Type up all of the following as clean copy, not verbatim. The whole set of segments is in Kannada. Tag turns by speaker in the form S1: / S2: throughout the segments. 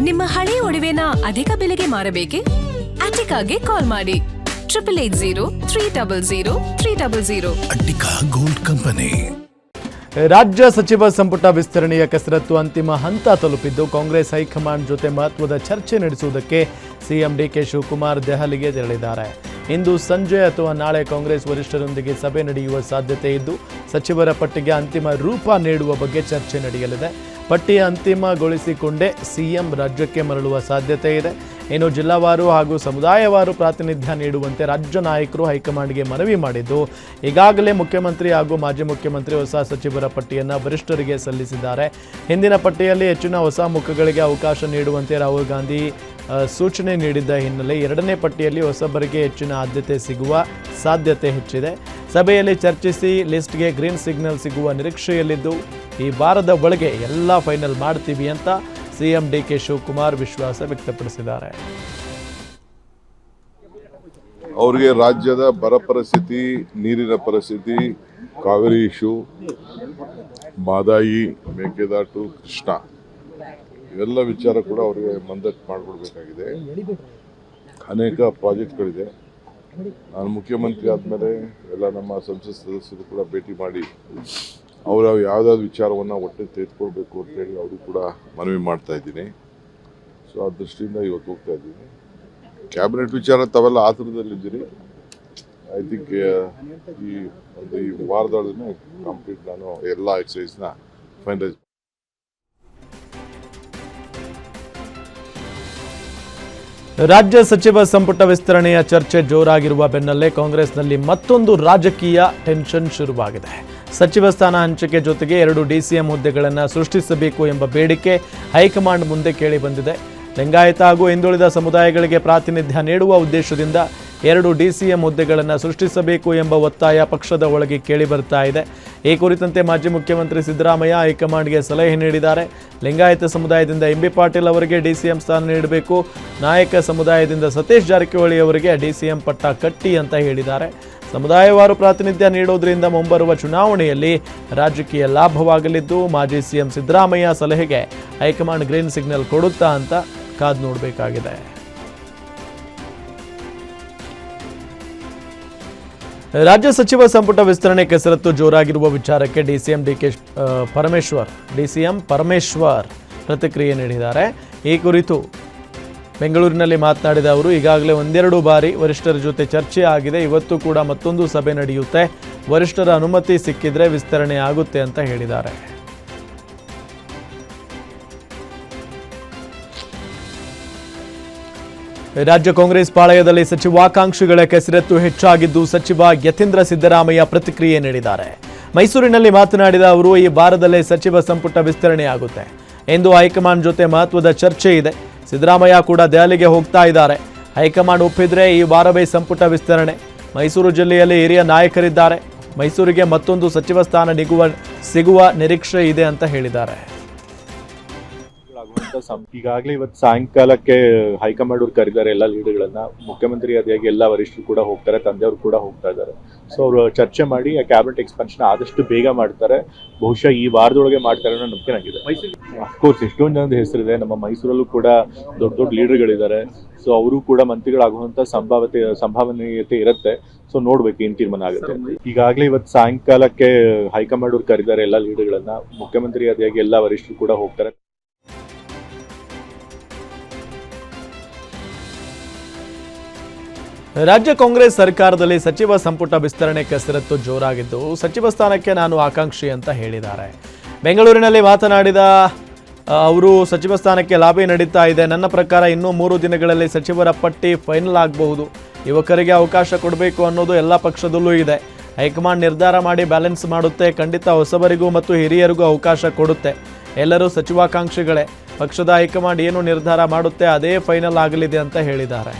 S1: ನಿಮ್ಮ ಹಳೆ ಒಡವೆನ ಅಧಿಕ ಬೆಲೆಗೆ ಮಾರಬೇಕೆ? ಅಟಿಕಾಗೆ ಕಾಲ್ ಮಾಡಿ 8803000300.
S2: Attica gold company.
S3: ರಾಜ್ಯ ಸಚಿವ ಸಂಪುಟ ವಿಸ್ತರಣೆಯ ಕಸರತ್ತು ಅಂತಿಮ ಹಂತ ತಲುಪಿದ್ದು ಕಾಂಗ್ರೆಸ್ ಹೈಕಮಾಂಡ್ ಜೊತೆ ಮಹತ್ವದ ಚರ್ಚೆ ನಡೆಸುವುದಕ್ಕೆ ಸಿಎಂ ಡಿಕೆ ಶಿವಕುಮಾರ್ ದೆಹಲಿಗೆ ತೆರಳಿದ್ದಾರೆ. ಇಂದು ಸಂಜೆ ಅಥವಾ ನಾಳೆ ಕಾಂಗ್ರೆಸ್ ವರಿಷ್ಠರೊಂದಿಗೆ ಸಭೆ ನಡೆಯುವ ಸಾಧ್ಯತೆ ಇದ್ದು ಸಚಿವರ ಪಟ್ಟಿಗೆ ಅಂತಿಮ ರೂಪ ನೀಡುವ ಬಗ್ಗೆ ಚರ್ಚೆ ನಡೆಯಲಿದೆ. ಪಟ್ಟಿ ಅಂತಿಮಗೊಳಿಸಿಕೊಂಡೇ ಸಿಎಂ ರಾಜ್ಯಕ್ಕೆ ಮರಳುವ ಸಾಧ್ಯತೆ ಇದೆ. ಇನ್ನು ಜಿಲ್ಲಾವಾರು ಹಾಗೂ ಸಮುದಾಯವಾರು ಪ್ರಾತಿನಿಧ್ಯ ನೀಡುವಂತೆ ರಾಜ್ಯ ನಾಯಕರು ಹೈಕಮಾಂಡ್ಗೆ ಮನವಿ ಮಾಡಿದ್ದು ಈಗಾಗಲೇ ಮುಖ್ಯಮಂತ್ರಿ ಹಾಗೂ ಮಾಜಿ ಮುಖ್ಯಮಂತ್ರಿ ಹೊಸ ಸಚಿವರ ಪಟ್ಟಿಯನ್ನು ವರಿಷ್ಠರಿಗೆ ಸಲ್ಲಿಸಿದ್ದಾರೆ. ಹಿಂದಿನ ಪಟ್ಟಿಯಲ್ಲಿ ಹೆಚ್ಚಿನ ಹೊಸ ಮುಖಗಳಿಗೆ ಅವಕಾಶ ನೀಡುವಂತೆ ರಾಹುಲ್ ಗಾಂಧಿ ಸೂಚನೆ ನೀಡಿದ್ದ ಹಿನ್ನೆಲೆ ಎರಡನೇ ಪಟ್ಟಿಯಲ್ಲಿ ಹೊಸಬರಿಗೆ ಹೆಚ್ಚಿನ ಆದ್ಯತೆ ಸಿಗುವ ಸಾಧ್ಯತೆ ಹೆಚ್ಚಿದೆ. ಸಭೆಯಲ್ಲಿ ಚರ್ಚಿಸಿ ಲಿಸ್ಟ್ಗೆ ಗ್ರೀನ್ ಸಿಗ್ನಲ್ ಸಿಗುವ ನಿರೀಕ್ಷೆಯಲ್ಲಿದ್ದು ಈ ವಾರದ ಒಳಗೆ ಎಲ್ಲ ಫೈನಲ್ ಮಾಡ್ತೀವಿ ಅಂತ ಸಿಎಂ ಡಿಕೆ ಶಿವಕುಮಾರ್ ವಿಶ್ವಾಸ ವ್ಯಕ್ತಪಡಿಸಿದ್ದಾರೆ.
S4: ಅವರಿಗೆ ರಾಜ್ಯದ ಬರ ಪರಿಸ್ಥಿತಿ, ನೀರಿನ ಪರಿಸ್ಥಿತಿ, ಕಾವೇರಿ ಇಶ್ಯೂ, ಮಾದಾಯಿ, ಮೇಕೆದಾಟು, ಕೃಷ್ಣ ಇವೆಲ್ಲ ವಿಚಾರ ಕೂಡ ಅವರಿಗೆ ಮಂದಟ್ಟು ಮಾಡಿಕೊಡ್ಬೇಕಾಗಿದೆ. ಅನೇಕ ಪ್ರಾಜೆಕ್ಟ್ಗಳಿದೆ. ನಾನು ಮುಖ್ಯಮಂತ್ರಿ ಆದಮೇಲೆ ಎಲ್ಲ ನಮ್ಮ ಸಂಸತ್ ಸದಸ್ಯರು ಕೂಡ ಭೇಟಿ ಮಾಡಿ ಅವರು ಯಾವುದಾದ್ರು ವಿಚಾರವನ್ನು ಒಟ್ಟಿಗೆ ತೆಗೆದುಕೊಳ್ಬೇಕು ಅಂತೇಳಿ ಅವರು ಕೂಡ ಮನವಿ ಮಾಡ್ತಾ ಇದ್ದೀನಿ. ಸೊ ಆ ದೃಷ್ಟಿಯಿಂದ ಇವತ್ತು ಹೋಗ್ತಾ ಇದ್ದೀನಿ. ಕ್ಯಾಬಿನೆಟ್ ವಿಚಾರ ತಾವೆಲ್ಲ ಆತುರದಲ್ಲಿದ್ದೀರಿ. ಐ ಥಿಂಕ್ ಈ ವಾರದೊಳಗೆ ಕಂಪ್ಲೀಟ್ ನಾನು ಎಲ್ಲ ಎಕ್ಸಸೈಸ್ನ ಫೈನಲೈಸ್.
S3: ರಾಜ್ಯ ಸಚಿವ ಸಂಪುಟ ವಿಸ್ತರಣೆಯ ಚರ್ಚೆ ಜೋರಾಗಿರುವ ಬೆನ್ನಲ್ಲೇ ಕಾಂಗ್ರೆಸ್ನಲ್ಲಿ ಮತ್ತೊಂದು ರಾಜಕೀಯ ಟೆನ್ಷನ್ ಶುರುವಾಗಿದೆ. ಸಚಿವ ಸ್ಥಾನ ಹಂಚಿಕೆ ಜೊತೆಗೆ 2 ಡಿಸಿಎಂ ಹುದ್ದೆಗಳನ್ನು ಸೃಷ್ಟಿಸಬೇಕು ಎಂಬ ಬೇಡಿಕೆ ಹೈಕಮಾಂಡ್ ಮುಂದೆ ಕೇಳಿ ಬಂದಿದೆ. ಲಿಂಗಾಯತ ಹಾಗೂ ಹಿಂದುಳಿದ ಸಮುದಾಯಗಳಿಗೆ ಪ್ರಾತಿನಿಧ್ಯ ನೀಡುವ ಉದ್ದೇಶದಿಂದ 2 ಡಿಸಿಎಂ ಹುದ್ದೆಗಳನ್ನು ಸೃಷ್ಟಿಸಬೇಕು ಎಂಬ ಒತ್ತಾಯ ಪಕ್ಷದ ಒಳಗೆ ಕೇಳಿ ಬರ್ತಾ ಇದೆ. ಈ ಕುರಿತಂತೆ ಮಾಜಿ ಮುಖ್ಯಮಂತ್ರಿ ಸಿದ್ದರಾಮಯ್ಯ ಹೈಕಮಾಂಡ್ಗೆ ಸಲಹೆ ನೀಡಿದ್ದಾರೆ. ಲಿಂಗಾಯತ ಸಮುದಾಯದಿಂದ ಎಂಬಿ ಪಾಟೀಲ್ ಅವರಿಗೆ ಡಿಸಿಎಂ ಸ್ಥಾನ ನೀಡಬೇಕು, ನಾಯಕ ಸಮುದಾಯದಿಂದ ಸತೀಶ್ ಜಾರಕಿಹೊಳಿ ಅವರಿಗೆ ಡಿಸಿಎಂ ಪಟ್ಟ ಕಟ್ಟಿ ಅಂತ ಹೇಳಿದ್ದಾರೆ. ಸಮುದಾಯವಾರು ಪ್ರಾತಿನಿಧ್ಯ ನೀಡೋದ್ರಿಂದ ಮುಂಬರುವ ಚುನಾವಣೆಯಲ್ಲಿ ರಾಜಕೀಯ ಲಾಭವಾಗಲಿದ್ದು ಮಾಜಿ ಸಿಎಂ ಸಿದ್ದರಾಮಯ್ಯ ಸಲಹೆಗೆ ಹೈಕಮಾಂಡ್ ಗ್ರೀನ್ ಸಿಗ್ನಲ್ ಕೊಡುತ್ತಾ ಅಂತ ಕಾದು ನೋಡಬೇಕಾಗಿದೆ. ರಾಜ್ಯ ಸಚಿವ ಸಂಪುಟ ವಿಸ್ತರಣೆ ಕಸರತ್ತು ಜೋರಾಗಿರುವ ವಿಚಾರಕ್ಕೆ ಡಿಸಿಎಂ ಪರಮೇಶ್ವರ್ ಪ್ರತಿಕ್ರಿಯೆ ನೀಡಿದ್ದಾರೆ. ಈ ಕುರಿತು ಬೆಂಗಳೂರಿನಲ್ಲಿ ಮಾತನಾಡಿದ ಅವರು ಈಗಾಗಲೇ 1-2 ಬಾರಿ ವರಿಷ್ಠರ ಜೊತೆ ಚರ್ಚೆ ಆಗಿದೆ. ಇವತ್ತು ಕೂಡ ಮತ್ತೊಂದು ಸಭೆ ನಡೆಯುತ್ತೆ. ವರಿಷ್ಠರ ಅನುಮತಿ ಸಿಕ್ಕಿದ್ರೆ ವಿಸ್ತರಣೆ ಆಗುತ್ತೆ ಅಂತ ಹೇಳಿದ್ದಾರೆ. ರಾಜ್ಯ ಕಾಂಗ್ರೆಸ್ ಪಾಳಯದಲ್ಲಿ ಸಚಿವಾಕಾಂಕ್ಷಿಗಳ ಕಸರತ್ತು ಹೆಚ್ಚಾಗಿದ್ದು ಸಚಿವ ಯತೀಂದ್ರ ಸಿದ್ದರಾಮಯ್ಯ ಪ್ರತಿಕ್ರಿಯೆ ನೀಡಿದ್ದಾರೆ. ಮೈಸೂರಿನಲ್ಲಿ ಮಾತನಾಡಿದ ಅವರು ಈ ವಾರದಲ್ಲೇ ಸಚಿವ ಸಂಪುಟ ವಿಸ್ತರಣೆ ಆಗುತ್ತೆ ಎಂದು ಹೈಕಮಾಂಡ್ ಜೊತೆ ಮಹತ್ವದ ಚರ್ಚೆ ಇದೆ. ಸಿದ್ದರಾಮಯ್ಯ ಕೂಡ ದೆಹಲಿಗೆ ಹೋಗ್ತಾ ಇದ್ದಾರೆ. ಹೈಕಮಾಂಡ್ ಒಪ್ಪಿದ್ರೆ ಈ ವಾರವೇ ಸಂಪುಟ ವಿಸ್ತರಣೆ. ಮೈಸೂರು ಜಿಲ್ಲೆಯಲ್ಲಿ ಹಿರಿಯ ನಾಯಕರಿದ್ದಾರೆ. ಮೈಸೂರಿಗೆ ಮತ್ತೊಂದು ಸಚಿವ ಸ್ಥಾನ ಸಿಗುವ ನಿರೀಕ್ಷೆ ಇದೆ ಅಂತ ಹೇಳಿದ್ದಾರೆ.
S5: ಈಗಾಗಲೇ ಇವತ್ತು ಸಾಯಂಕಾಲಕ್ಕೆ ಹೈಕಮಾಂಡ್ ಅವ್ರು ಕರೆದಿದ್ದಾರೆ ಎಲ್ಲ ಲೀಡರ್ಗಳನ್ನ. ಮುಖ್ಯಮಂತ್ರಿ ಆದಿಯಾಗಿ ಎಲ್ಲ ವರಿಷ್ಠರು ಕೂಡ ಹೋಗ್ತಾರೆ, ತಂದೆಯವರು ಕೂಡ ಹೋಗ್ತಾ ಇದ್ದಾರೆ. ಸೊ ಅವರು ಚರ್ಚೆ ಮಾಡಿ ಆ ಕ್ಯಾಬಿನೆಟ್ ಎಕ್ಸ್ಪೆನ್ಷನ್ ಆದಷ್ಟು ಬೇಗ ಮಾಡ್ತಾರೆ. ಬಹುಶಃ ಈ ವಾರದೊಳಗೆ ಮಾಡ್ತಾರೆ ಅನ್ನೋ ನಂಬಿಕೆ ನನಗಿದೆ. ಅಫ್ಕೋರ್ಸ್ ಎಷ್ಟೊಂದು ಜನದ ಹೆಸರಿದೆ. ನಮ್ಮ ಮೈಸೂರಲ್ಲೂ ಕೂಡ ದೊಡ್ಡ ದೊಡ್ಡ ಲೀಡರ್ಗಳಿದ್ದಾರೆ. ಸೊ ಅವರು ಕೂಡ ಮಂತ್ರಿಗಳಾಗುವಂತ ಸಂಭಾವನೀಯತೆ ಇರುತ್ತೆ. ಸೊ ನೋಡ್ಬೇಕು ಏನ್ ತೀರ್ಮಾನ ಆಗುತ್ತೆ. ಈಗಾಗಲೇ ಇವತ್ತು ಸಾಯಂಕಾಲಕ್ಕೆ ಹೈಕಮಾಂಡ್ ಅವ್ರು ಕರೆದಿದ್ದಾರೆ ಎಲ್ಲ ಲೀಡರ್ಗಳನ್ನ. ಮುಖ್ಯಮಂತ್ರಿ ಆದಿಯಾಗಿ ಎಲ್ಲ ವರಿಷ್ಠರು ಕೂಡ ಹೋಗ್ತಾರೆ.
S3: ರಾಜ್ಯ ಕಾಂಗ್ರೆಸ್ ಸರ್ಕಾರದಲ್ಲಿ ಸಚಿವ ಸಂಪುಟ ವಿಸ್ತರಣೆ ಕಸರತ್ತು ಜೋರಾಗಿದ್ದು ಸಚಿವ ಸ್ಥಾನಕ್ಕೆ ನಾನು ಆಕಾಂಕ್ಷಿ ಅಂತ ಹೇಳಿದ್ದಾರೆ. ಬೆಂಗಳೂರಿನಲ್ಲಿ ಮಾತನಾಡಿದ ಅವರು ಸಚಿವ ಸ್ಥಾನಕ್ಕೆ ಲಾಬಿ ನಡೀತಾ ಇದೆ. ನನ್ನ ಪ್ರಕಾರ ಇನ್ನೂ 3 ದಿನಗಳಲ್ಲಿ ಸಚಿವರ ಪಟ್ಟಿ ಫೈನಲ್ ಆಗಬಹುದು. ಯುವಕರಿಗೆ ಅವಕಾಶ ಕೊಡಬೇಕು ಅನ್ನೋದು ಎಲ್ಲ ಪಕ್ಷದಲ್ಲೂ ಇದೆ. ಹೈಕಮಾಂಡ್ ನಿರ್ಧಾರ ಮಾಡಿ ಬ್ಯಾಲೆನ್ಸ್ ಮಾಡುತ್ತೆ. ಖಂಡಿತ ಹೊಸಬರಿಗೂ ಮತ್ತು ಹಿರಿಯರಿಗೂ ಅವಕಾಶ ಕೊಡುತ್ತೆ. ಎಲ್ಲರೂ ಸಚಿವಾಕಾಂಕ್ಷಿಗಳೇ. ಪಕ್ಷದ ಹೈಕಮಾಂಡ್ ಏನು ನಿರ್ಧಾರ ಮಾಡುತ್ತೆ ಅದೇ ಫೈನಲ್ ಆಗಲಿದೆ ಅಂತ ಹೇಳಿದ್ದಾರೆ.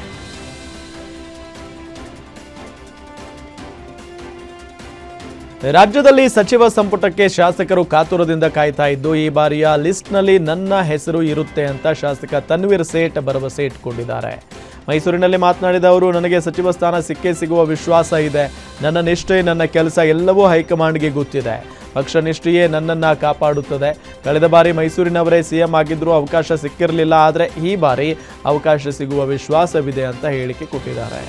S3: ರಾಜ್ಯದಲ್ಲಿ ಸಚಿವ ಸಂಪುಟಕ್ಕೆ ಶಾಸಕರು ಕಾತುರದಿಂದ ಕಾಯ್ತಾ ಇದ್ದು ಈ ಬಾರಿಯ ಲಿಸ್ಟ್ನಲ್ಲಿ ನನ್ನ ಹೆಸರು ಇರುತ್ತೆ ಅಂತ ಶಾಸಕ ತನ್ವೀರ್ ಸೇಠ್ ಭರವಸೆ ಇಟ್ಕೊಂಡಿದ್ದಾರೆ. ಮೈಸೂರಿನಲ್ಲಿ ಮಾತನಾಡಿದ ಅವರು, ನನಗೆ ಸಚಿವ ಸ್ಥಾನ ಸಿಕ್ಕೇ ಸಿಗುವ ವಿಶ್ವಾಸ ಇದೆ. ನನ್ನ ನಿಷ್ಠೆ, ನನ್ನ ಕೆಲಸ ಎಲ್ಲವೂ ಹೈಕಮಾಂಡ್ಗೆ ಗೊತ್ತಿದೆ. ಪಕ್ಷ ನಿಷ್ಠೆಯೇ ನನ್ನನ್ನು ಕಾಪಾಡುತ್ತದೆ. ಕಳೆದ ಬಾರಿ ಮೈಸೂರಿನವರೇ ಸಿಎಂ ಆಗಿದ್ರೂ ಅವಕಾಶ ಸಿಕ್ಕಿರಲಿಲ್ಲ, ಆದರೆ ಈ ಬಾರಿ ಅವಕಾಶ ಸಿಗುವ ವಿಶ್ವಾಸವಿದೆ ಅಂತ ಹೇಳಿಕೆ ಕೊಟ್ಟಿದ್ದಾರೆ.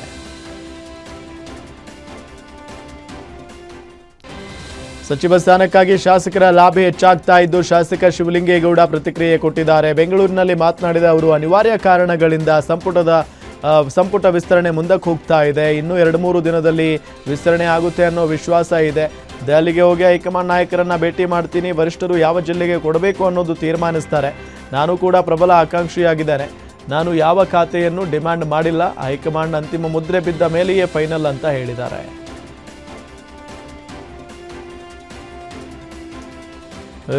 S3: ಸಚಿವ ಸ್ಥಾನಕ್ಕಾಗಿ ಶಾಸಕರ ಲಾಭ ಹೆಚ್ಚಾಗ್ತಾ ಇದ್ದು ಶಾಸಕ ಶಿವಲಿಂಗೇಗೌಡ ಪ್ರತಿಕ್ರಿಯೆ ಕೊಟ್ಟಿದ್ದಾರೆ. ಬೆಂಗಳೂರಿನಲ್ಲಿ ಮಾತನಾಡಿದ ಅವರು, ಅನಿವಾರ್ಯ ಕಾರಣಗಳಿಂದ ಸಂಪುಟ ವಿಸ್ತರಣೆ ಮುಂದಕ್ಕೆ ಹೋಗ್ತಾ ಇದೆ. ಇನ್ನೂ 2-3 ದಿನದಲ್ಲಿ ವಿಸ್ತರಣೆ ಆಗುತ್ತೆ ಅನ್ನೋ ವಿಶ್ವಾಸ ಇದೆ. ದೆಹಲಿಗೆ ಹೋಗಿ ಹೈಕಮಾಂಡ್ ನಾಯಕರನ್ನ ಭೇಟಿ ಮಾಡ್ತೀನಿ. ವರಿಷ್ಠರು ಯಾವ ಜಿಲ್ಲೆಗೆ ಕೊಡಬೇಕು ಅನ್ನೋದು ತೀರ್ಮಾನಿಸ್ತಾರೆ. ನಾನು ಕೂಡ ಪ್ರಬಲ ಆಕಾಂಕ್ಷಿಯಾಗಿದ್ದೇನೆ. ನಾನು ಯಾವ ಖಾತೆಯನ್ನು ಡಿಮ್ಯಾಂಡ್ ಮಾಡಿಲ್ಲ. ಹೈಕಮಾಂಡ್ ಅಂತಿಮ ಮುದ್ರೆ ಬಿದ್ದ ಮೇಲೆಯೇ ಫೈನಲ್ ಅಂತ ಹೇಳಿದ್ದಾರೆ.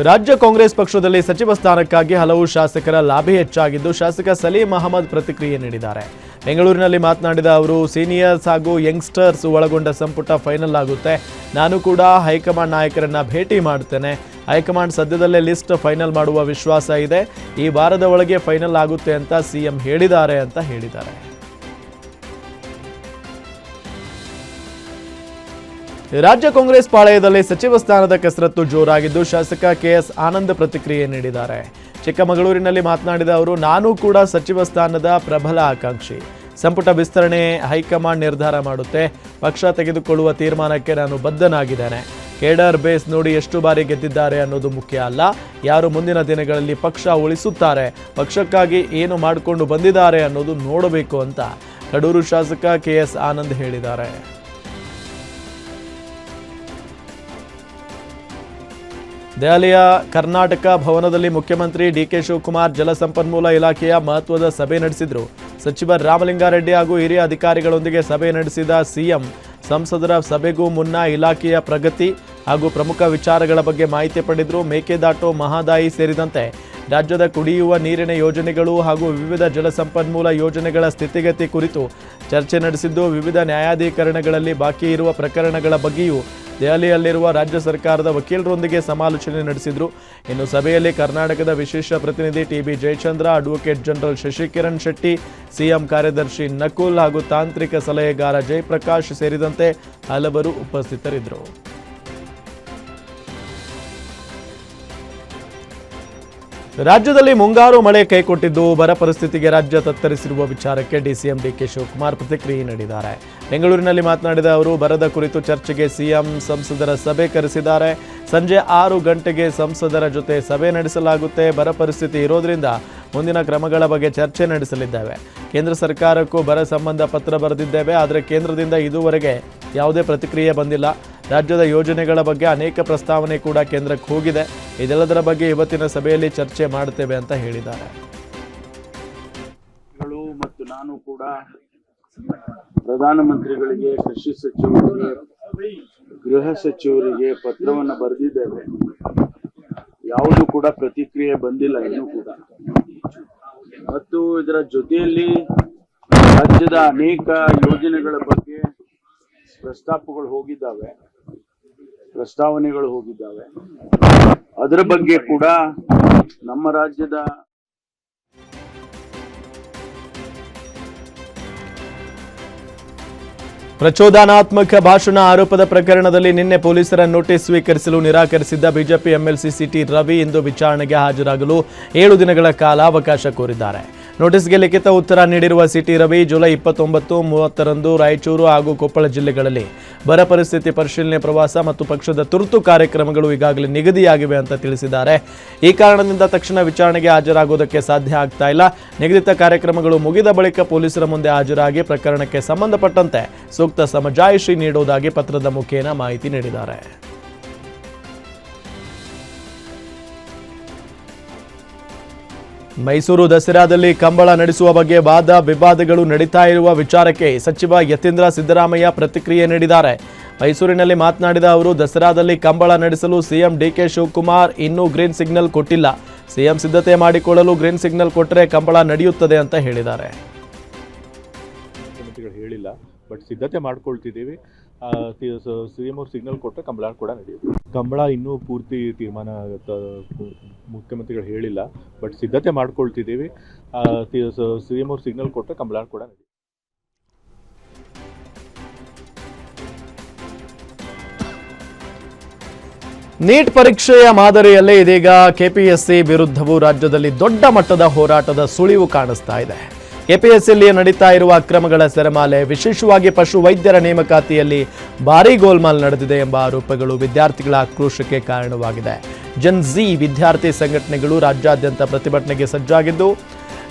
S3: ರಾಜ್ಯ ಕಾಂಗ್ರೆಸ್ ಪಕ್ಷದಲ್ಲಿ ಸಚಿವ ಸ್ಥಾನಕ್ಕಾಗಿ ಹಲವು ಶಾಸಕರ ಲಾಭಿ ಹೆಚ್ಚಾಗಿದ್ದು ಶಾಸಕ ಸಲೀಂ ಅಹಮದ್ ಪ್ರತಿಕ್ರಿಯೆ ನೀಡಿದ್ದಾರೆ. ಬೆಂಗಳೂರಿನಲ್ಲಿ ಮಾತನಾಡಿದ ಅವರು, ಸೀನಿಯರ್ಸ್ ಹಾಗೂ ಯಂಗ್ಸ್ಟರ್ಸ್ ಒಳಗೊಂಡ ಸಂಪುಟ ಫೈನಲ್ ಆಗುತ್ತೆ. ನಾನು ಕೂಡ ಹೈಕಮಾಂಡ್ ನಾಯಕರನ್ನ ಭೇಟಿ ಮಾಡ್ತೇನೆ. ಹೈಕಮಾಂಡ್ ಸದ್ಯದಲ್ಲೇ ಲಿಸ್ಟ್ ಫೈನಲ್ ಮಾಡುವ ವಿಶ್ವಾಸ ಇದೆ. ಈ ವಾರದ ಒಳಗೆ ಫೈನಲ್ ಆಗುತ್ತೆ ಅಂತ ಸಿಎಂ ಹೇಳಿದ್ದಾರೆ ಅಂತ ಹೇಳಿದ್ದಾರೆ. ರಾಜ್ಯ ಕಾಂಗ್ರೆಸ್ ಪಾಳೆಯದಲ್ಲಿ ಸಚಿವ ಸ್ಥಾನದ ಕಸರತ್ತು ಜೋರಾಗಿದ್ದು ಶಾಸಕ ಕೆಎಸ್ ಆನಂದ್ ಪ್ರತಿಕ್ರಿಯೆ ನೀಡಿದ್ದಾರೆ. ಚಿಕ್ಕಮಗಳೂರಿನಲ್ಲಿ ಮಾತನಾಡಿದ ಅವರು, ನಾನು ಕೂಡ ಸಚಿವ ಸ್ಥಾನದ ಪ್ರಬಲ ಆಕಾಂಕ್ಷಿ. ಸಂಪುಟ ವಿಸ್ತರಣೆ ಹೈಕಮಾಂಡ್ ನಿರ್ಧಾರ ಮಾಡುತ್ತೆ. ಪಕ್ಷ ತೆಗೆದುಕೊಳ್ಳುವ ತೀರ್ಮಾನಕ್ಕೆ ನಾನು ಬದ್ಧನಾಗಿದ್ದೇನೆ. ಕೇಡರ್ ಬೇಸ್ ನೋಡಿ ಎಷ್ಟು ಬಾರಿ ಗೆದ್ದಿದ್ದಾರೆ ಅನ್ನೋದು ಮುಖ್ಯ ಅಲ್ಲ, ಯಾರು ಮುಂದಿನ ದಿನಗಳಲ್ಲಿ ಪಕ್ಷ ಉಳಿಸುತ್ತಾರೆ, ಪಕ್ಷಕ್ಕಾಗಿ ಏನು ಮಾಡಿಕೊಂಡು ಬಂದಿದ್ದಾರೆ ಅನ್ನೋದು ನೋಡಬೇಕು ಅಂತ ಕಡೂರು ಶಾಸಕ ಕೆಎಸ್ ಆನಂದ್ ಹೇಳಿದ್ದಾರೆ. ದೆಹಲಿಯ ಕರ್ನಾಟಕ ಭವನದಲ್ಲಿ ಮುಖ್ಯಮಂತ್ರಿ ಡಿಕೆ ಶಿವಕುಮಾರ್ ಜಲಸಂಪನ್ಮೂಲ ಇಲಾಖೆಯ ಮಹತ್ವದ ಸಭೆ ನಡೆಸಿದರು. ಸಚಿವ ರಾಮಲಿಂಗಾರೆಡ್ಡಿ ಹಾಗೂ ಹಿರಿಯ ಅಧಿಕಾರಿಗಳೊಂದಿಗೆ ಸಭೆ ನಡೆಸಿದ ಸಿಎಂ ಸಂಸದರ ಸಭೆಗೂ ಮುನ್ನ ಇಲಾಖೆಯ ಪ್ರಗತಿ ಹಾಗೂ ಪ್ರಮುಖ ವಿಚಾರಗಳ ಬಗ್ಗೆ ಮಾಹಿತಿ ಪಡೆದರು. ಮೇಕೆದಾಟು, ಮಹದಾಯಿ ಸೇರಿದಂತೆ ರಾಜ್ಯದ ಕುಡಿಯುವ ನೀರಿನ ಯೋಜನೆಗಳು ಹಾಗೂ ವಿವಿಧ ಜಲಸಂಪನ್ಮೂಲ ಯೋಜನೆಗಳ ಸ್ಥಿತಿಗತಿ ಕುರಿತು ಚರ್ಚೆ ನಡೆಸಿದ್ದು, ವಿವಿಧ ನ್ಯಾಯಾಧೀಕರಣಗಳಲ್ಲಿ ಬಾಕಿ ಇರುವ ಪ್ರಕರಣಗಳ ಬಗ್ಗೆಯೂ ದೆಹಲಿಯಲ್ಲಿರುವ ರಾಜ್ಯ ಸರ್ಕಾರದ ವಕೀಲರೊಂದಿಗೆ ಸಮಾಲೋಚನೆ ನಡೆಸಿದರು. ಇನ್ನು ಸಭೆಯಲ್ಲಿ ಕರ್ನಾಟಕದ ವಿಶೇಷ ಪ್ರತಿನಿಧಿ TB Jayachandra, advocate general Shashikiran Shetty, CM ಕಾರ್ಯದರ್ಶಿ ನಕುಲ್ ಹಾಗೂ ತಾಂತ್ರಿಕ ಸಲಹೆಗಾರ ಜಯಪ್ರಕಾಶ್ ಸೇರಿದಂತೆ ಹಲವರು ಉಪಸ್ಥಿತರಿದ್ದರು. ರಾಜ್ಯದಲ್ಲಿ ಮುಂಗಾರು ಮಳೆ ಕೈಕೊಟ್ಟಿದ್ದು ಬರ ಪರಿಸ್ಥಿತಿಗೆ ರಾಜ್ಯ ತತ್ತರಿಸಿರುವ ವಿಚಾರಕ್ಕೆ ಡಿಸಿಎಂ ಡಿಕೆ ಶಿವಕುಮಾರ್ ಪ್ರತಿಕ್ರಿಯೆ ನೀಡಿದ್ದಾರೆ. ಬೆಂಗಳೂರಿನಲ್ಲಿ ಮಾತನಾಡಿದ ಅವರು, ಬರದ ಕುರಿತು ಚರ್ಚೆಗೆ ಸಿಎಂ ಸಂಸದರ ಸಭೆ ಕರೆಸಿದ್ದಾರೆ. ಸಂಜೆ 6 ಗಂಟೆಗೆ ಸಂಸದರ ಜೊತೆ ಸಭೆ ನಡೆಸಲಾಗುತ್ತೆ. ಬರ ಪರಿಸ್ಥಿತಿ ಇರೋದ್ರಿಂದ ಮುಂದಿನ ಕ್ರಮಗಳ ಬಗ್ಗೆ ಚರ್ಚೆ ನಡೆಸಲಿದ್ದೇವೆ. ಕೇಂದ್ರ ಸರ್ಕಾರಕ್ಕೂ ಬರ ಸಂಬಂಧ ಪತ್ರ ಬರೆದಿದ್ದೇವೆ, ಆದರೆ ಕೇಂದ್ರದಿಂದ ಇದುವರೆಗೆ ಯಾವುದೇ ಪ್ರತಿಕ್ರಿಯೆ ಬಂದಿಲ್ಲ. ರಾಜ್ಯದ ಯೋಜನೆಗಳ ಬಗ್ಗೆ ಅನೇಕ ಪ್ರಸ್ತಾವನೆ ಕೂಡ ಕೇಂದ್ರಕ್ಕೆ ಹೋಗಿದೆ. ಇದೆಲ್ಲದರ ಬಗ್ಗೆ ಇವತ್ತಿನ ಸಭೆಯಲ್ಲಿ ಚರ್ಚೆ ಮಾಡುತ್ತೇವೆ ಅಂತ ಹೇಳಿದ್ದಾರೆ.
S6: ಮತ್ತು ನಾನು ಕೂಡ ಪ್ರಧಾನಮಂತ್ರಿಗಳಿಗೆ, ಕೃಷಿ ಸಚಿವರಿಗೆ, ಗೃಹ ಸಚಿವರಿಗೆ ಪತ್ರವನ್ನು ಬರೆದಿದ್ದೇವೆ. ಯಾವುದು ಕೂಡ ಪ್ರತಿಕ್ರಿಯೆ ಬಂದಿಲ್ಲ ಇನ್ನೂ ಕೂಡ. ಮತ್ತು ಇದರ ಜೊತೆಯಲ್ಲಿ ರಾಜ್ಯದ ಅನೇಕ ಯೋಜನೆಗಳ ಬಗ್ಗೆ ಪ್ರಸ್ತಾವನೆಗಳು ಹೋಗಿದ್ದಾವೆ. ಅದರ ಬಗ್ಗೆ ಕೂಡ ನಮ್ಮ ರಾಜ್ಯದ
S3: ಪ್ರಚೋದನಾತ್ಮಕ ಭಾಷಣ ಆರೋಪದ ಪ್ರಕರಣದಲ್ಲಿ ನಿನ್ನೆ ಪೊಲೀಸರ ನೋಟಿಸ್ ಸ್ವೀಕರಿಸಲು ನಿರಾಕರಿಸಿದ್ದ ಬಿಜೆಪಿ ಎಂಎಲ್ಸಿ ಸಿಟಿ ರವಿ ಇಂದು ವಿಚಾರಣೆಗೆ ಹಾಜರಾಗಲು 7 ದಿನಗಳ ಕಾಲಾವಕಾಶ ಕೋರಿದ್ದಾರೆ. ನೋಟಿಸ್ಗೆ ಲಿಖಿತ ಉತ್ತರ ನೀಡಿರುವ ಸಿಟಿ ರವಿ, ಜುಲೈ 29, 30ರಂದು ರಾಯಚೂರು ಹಾಗೂ ಕೊಪ್ಪಳ ಜಿಲ್ಲೆಗಳಲ್ಲಿ ಬರ ಪರಿಸ್ಥಿತಿ ಪರಿಶೀಲನೆ, ಪ್ರವಾಸ ಮತ್ತು ಪಕ್ಷದ ತುರ್ತು ಕಾರ್ಯಕ್ರಮಗಳು ಈಗಾಗಲೇ ನಿಗದಿಯಾಗಿವೆ ಅಂತ ತಿಳಿಸಿದ್ದಾರೆ. ಈ ಕಾರಣದಿಂದ ತಕ್ಷಣ ವಿಚಾರಣೆಗೆ ಹಾಜರಾಗುವುದಕ್ಕೆ ಸಾಧ್ಯ ಆಗ್ತಾ ಇಲ್ಲ. ನಿಗದಿತ ಕಾರ್ಯಕ್ರಮಗಳು ಮುಗಿದ ಬಳಿಕ ಪೊಲೀಸರ ಮುಂದೆ ಹಾಜರಾಗಿ ಪ್ರಕರಣಕ್ಕೆ ಸಂಬಂಧಪಟ್ಟಂತೆ ಸೂಕ್ತ ಸಮಜಾಯಿಷಿ ನೀಡುವುದಾಗಿ ಪತ್ರದ ಮುಖೇನ ಮಾಹಿತಿ ನೀಡಿದ್ದಾರೆ. ಮೈಸೂರು ದಸರಾದಲ್ಲಿ ಕಂಬಳ ನಡೆಸುವ ಬಗ್ಗೆ ವಾದ ವಿವಾದಗಳು ನಡೀತಾ ಇರುವ ವಿಚಾರಕ್ಕೆ ಸಚಿವ ಯತೀಂದ್ರ ಸಿದ್ದರಾಮಯ್ಯ ಪ್ರತಿಕ್ರಿಯೆ ನೀಡಿದ್ದಾರೆ. ಮೈಸೂರಿನಲ್ಲಿ ಮಾತನಾಡಿದ ಅವರು, ದಸರಾದಲ್ಲಿ ಕಂಬಳ ನಡೆಸಲು ಸಿಎಂ ಡಿಕೆ ಶಿವಕುಮಾರ್ ಇನ್ನೂ ಗ್ರೀನ್ ಸಿಗ್ನಲ್ ಕೊಟ್ಟಿಲ್ಲ. ಸಿಎಂ ಸಿದ್ಧತೆ ಮಾಡಿಕೊಳ್ಳಲು ಗ್ರೀನ್ ಸಿಗ್ನಲ್ ಕೊಟ್ಟರೆ ಕಂಬಳ ನಡೆಯುತ್ತದೆ ಅಂತ ಹೇಳಿದ್ದಾರೆ.
S5: ಹೇಳಿಲ್ಲ, ಬಟ್ ಸಿದ್ಧತೆ ಮಾಡ್ಕೊಳ್ತಿದ್ದೀವಿ. ಸಿಎಂ ಅವ್ರು ಸಿಗ್ನಲ್ ಕೊಟ್ಟರೆ ಕಂಬಳ ಕೂಡ ನಡೆಯುತ್ತೆ. ಕಂಬಳ ಇನ್ನೂ ಪೂರ್ತಿ ತೀರ್ಮಾನ ಮುಖ್ಯಮಂತ್ರಿಗಳು ಹೇಳಿಲ್ಲ, ಬಟ್ ಸಿದ್ಧತೆ ಮಾಡ್ಕೊಳ್ತಿದ್ದೀವಿ. ಸಿಎಂ ಅವ್ರು ಸಿಗ್ನಲ್ ಕೊಟ್ಟರೆ ಕಂಬಳ ಕೂಡ ನಡೆಯುತ್ತೆ.
S3: ನೀಟ್ ಪರೀಕ್ಷೆಯ ಮಾದರಿಯಲ್ಲೇ ಇದೀಗ ಕೆಪಿಎಸ್ಸಿ ವಿರುದ್ಧವೂ ರಾಜ್ಯದಲ್ಲಿ ದೊಡ್ಡ ಮಟ್ಟದ ಹೋರಾಟದ ಸುಳಿವು ಕಾಣಿಸ್ತಾ ಇದೆ. ಕೆಪಿಎಸ್ಸಿಯಲ್ಲಿ ನಡೀತಾ ಇರುವ ಅಕ್ರಮಗಳ ಸೆರೆಮಾಲೆ, ವಿಶೇಷವಾಗಿ ಪಶು ವೈದ್ಯರ ನೇಮಕಾತಿಯಲ್ಲಿ ಭಾರೀ ಗೋಲ್ಮಾಲ್ ನಡೆದಿದೆ ಎಂಬ ಆರೋಪಗಳು ವಿದ್ಯಾರ್ಥಿಗಳ ಆಕ್ರೋಶಕ್ಕೆ ಕಾರಣವಾಗಿದೆ. ಜನ್ ಝಿ ವಿದ್ಯಾರ್ಥಿ ಸಂಘಟನೆಗಳು ರಾಜ್ಯಾದ್ಯಂತ ಪ್ರತಿಭಟನೆಗೆ ಸಜ್ಜಾಗಿದ್ದು,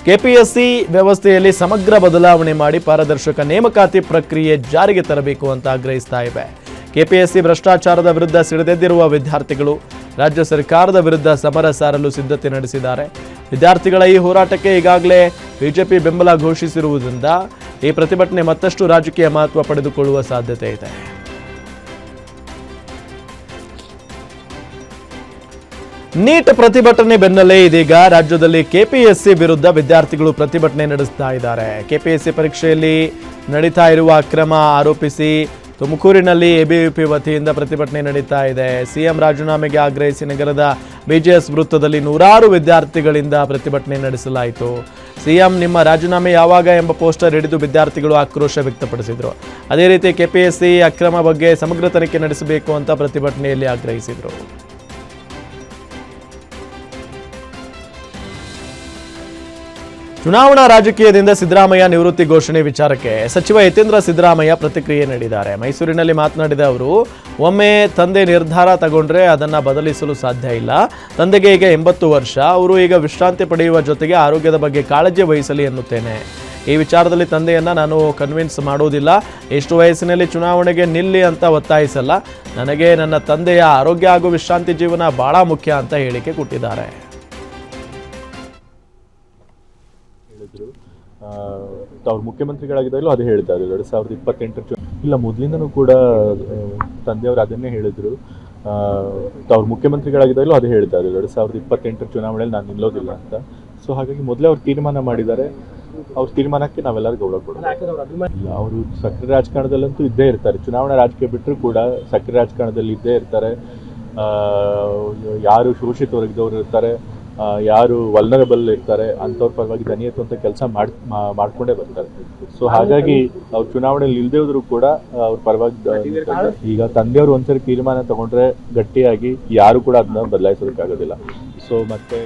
S3: ಕೆಪಿಎಸ್ಸಿ ವ್ಯವಸ್ಥೆಯಲ್ಲಿ ಸಮಗ್ರ ಬದಲಾವಣೆ ಮಾಡಿ ಪಾರದರ್ಶಕ ನೇಮಕಾತಿ ಪ್ರಕ್ರಿಯೆ ಜಾರಿಗೆ ತರಬೇಕು ಅಂತ ಆಗ್ರಹಿಸ್ತಾ ಇವೆ. ಕೆಪಿಎಸ್ಸಿ ಭ್ರಷ್ಟಾಚಾರದ ವಿರುದ್ಧ ಸಿಡಿದೆದ್ದಿರುವ ವಿದ್ಯಾರ್ಥಿಗಳು ರಾಜ್ಯ ಸರ್ಕಾರದ ವಿರುದ್ಧ ಸಮರ ಸಾರಲು ಸಿದ್ಧತೆ ನಡೆಸಿದ್ದಾರೆ. ವಿದ್ಯಾರ್ಥಿಗಳ ಈ ಹೋರಾಟಕ್ಕೆ ಈಗಾಗಲೇ ಬಿಜೆಪಿ ಬೆಂಬಲ ಘೋಷಿಸಿರುವುದರಿಂದ ಈ ಪ್ರತಿಭಟನೆ ಮತ್ತಷ್ಟು ರಾಜಕೀಯ ಮಹತ್ವ ಪಡೆದುಕೊಳ್ಳುವ ಸಾಧ್ಯತೆ ಇದೆ. ನೀಟ್ ಪ್ರತಿಭಟನೆ ಬೆನ್ನಲ್ಲೇ ಇದೀಗ ರಾಜ್ಯದಲ್ಲಿ ಕೆಪಿಎಸ್ಸಿ ವಿರುದ್ಧ ವಿದ್ಯಾರ್ಥಿಗಳು ಪ್ರತಿಭಟನೆ ನಡೆಸ್ತಾ ಇದ್ದಾರೆ. ಕೆಪಿಎಸ್ಸಿ ಪರೀಕ್ಷೆಯಲ್ಲಿ ನಡೀತಾ ಇರುವ ಅಕ್ರಮ ಆರೋಪಿಸಿ ತುಮಕೂರಿನಲ್ಲಿ ಎಬಿವಿಪಿ ವತಿಯಿಂದ ಪ್ರತಿಭಟನೆ ನಡೀತಾ ಇದೆ. ಸಿಎಂ ರಾಜೀನಾಮೆಗೆ ಆಗ್ರಹಿಸಿ ನಗರದ ಬಿಜಿಎಸ್ ವೃತ್ತದಲ್ಲಿ ನೂರಾರು ವಿದ್ಯಾರ್ಥಿಗಳಿಂದ ಪ್ರತಿಭಟನೆ ನಡೆಸಲಾಯಿತು. ಸಿಎಂ ನಿಮ್ಮ ರಾಜೀನಾಮೆ ಯಾವಾಗ ಎಂಬ ಪೋಸ್ಟರ್ ಹಿಡಿದು ವಿದ್ಯಾರ್ಥಿಗಳು ಆಕ್ರೋಶ ವ್ಯಕ್ತಪಡಿಸಿದರು. ಅದೇ ರೀತಿ ಕೆಪಿಎಸ್ಸಿ ಅಕ್ರಮ ಬಗ್ಗೆ ಸಮಗ್ರ ತನಿಖೆ ನಡೆಸಬೇಕು ಅಂತ ಪ್ರತಿಭಟನೆಯಲ್ಲಿ ಆಗ್ರಹಿಸಿದರು. ಚುನಾವಣಾ ರಾಜಕೀಯದಿಂದ ಸಿದ್ದರಾಮಯ್ಯ ನಿವೃತ್ತಿ ಘೋಷಣೆ ವಿಚಾರಕ್ಕೆ ಸಚಿವ ಯತೀಂದ್ರ ಸಿದ್ದರಾಮಯ್ಯ ಪ್ರತಿಕ್ರಿಯೆ ನೀಡಿದ್ದಾರೆ. ಮೈಸೂರಿನಲ್ಲಿ ಮಾತನಾಡಿದ ಅವರು, ಒಮ್ಮೆ ತಂದೆ ನಿರ್ಧಾರ ತಗೊಂಡ್ರೆ ಅದನ್ನು ಬದಲಿಸಲು ಸಾಧ್ಯ ಇಲ್ಲ. ತಂದೆಗೆ ಈಗ 80 ವರ್ಷ. ಅವರು ಈಗ ವಿಶ್ರಾಂತಿ ಪಡೆಯುವ ಜೊತೆಗೆ ಆರೋಗ್ಯದ ಬಗ್ಗೆ ಕಾಳಜಿ ವಹಿಸಲಿ ಎನ್ನುತ್ತೇನೆ. ಈ ವಿಚಾರದಲ್ಲಿ ತಂದೆಯನ್ನು ನಾನು ಕನ್ವಿನ್ಸ್ ಮಾಡೋದಿಲ್ಲ. ಎಷ್ಟು ವಯಸ್ಸಿನಲ್ಲಿ ಚುನಾವಣೆಗೆ ನಿಲ್ಲಿ ಅಂತ ಒತ್ತಾಯಿಸಲ್ಲ. ನನಗೆ ನನ್ನ ತಂದೆಯ ಆರೋಗ್ಯ ಹಾಗೂ ವಿಶ್ರಾಂತಿ ಜೀವನ ಬಹಳ ಮುಖ್ಯ ಅಂತ ಹೇಳಿಕೆ ಕೊಟ್ಟಿದ್ದಾರೆ.
S5: ಅವ್ರು ಮುಖ್ಯಮಂತ್ರಿಗಳಾಗಿದ್ದಾಗಲೂ ಅದೇ ಹೇಳ್ತಾ ಇದ್ರು. 2028 ಇಲ್ಲ ಮೊದಲಿಂದನೂ ಕೂಡ ತಂದೆಯವರು ಅದನ್ನೇ ಹೇಳಿದ್ರು. ಅವ್ರು ಮುಖ್ಯಮಂತ್ರಿಗಳಾಗಿದ್ದಾಗಲೂ ಅದೇ ಹೇಳ್ತಾ ಇದ್ರು, 2028 ಚುನಾವಣೆಯಲ್ಲಿ ನಾನು ನಿಲ್ಲೋದಿಲ್ಲ ಅಂತ. ಸೊ ಹಾಗಾಗಿ ಮೊದಲೇ ಅವ್ರು ತೀರ್ಮಾನ ಮಾಡಿದ್ದಾರೆ. ಅವ್ರ ತೀರ್ಮಾನಕ್ಕೆ ನಾವೆಲ್ಲರೂ ಗೌರವ ಕೊಡೋದು. ಇಲ್ಲ, ಅವರು ಸಕ್ರಿಯ ರಾಜಕಾರಣದಲ್ಲಂತೂ ಇದ್ದೇ ಇರ್ತಾರೆ. ಚುನಾವಣಾ ರಾಜಕೀಯ ಬಿಟ್ಟರು ಕೂಡ ಸಕ್ರಿಯ ರಾಜಕಾರಣದಲ್ಲಿ ಇದ್ದೇ ಇರ್ತಾರೆ. ಯಾರು ಶೋಷಿತ ವರ್ಗದವರು ಇರ್ತಾರೆ, ಯಾರು ವಲ್ನರಬಲ್ ಇರ್ತಾರೆ ಅಂಥವ್ರ ಪರವಾಗಿ ದನಿ ಎತ್ತುವಂಥ ಕೆಲಸ ಮಾಡ್ಕೊಂಡೇ ಬರ್ತಾರೆ. ಸೊ ಹಾಗಾಗಿ ಅವ್ರು ಚುನಾವಣೆಯಲ್ಲಿ ಇಲ್ಲದೇ ಹೋದ್ರು ಕೂಡ ಅವ್ರ ಪರವಾಗಿ ಈಗ ತಂದೆಯವರು ಒಂದ್ಸರಿ ತೀರ್ಮಾನ ತಗೊಂಡ್ರೆ ಗಟ್ಟಿಯಾಗಿ ಯಾರು ಕೂಡ ಅದನ್ನ ಬದಲಾಯಿಸೋದಕ್ಕಾಗೋದಿಲ್ಲ. ಸೊ ಮತ್ತೆ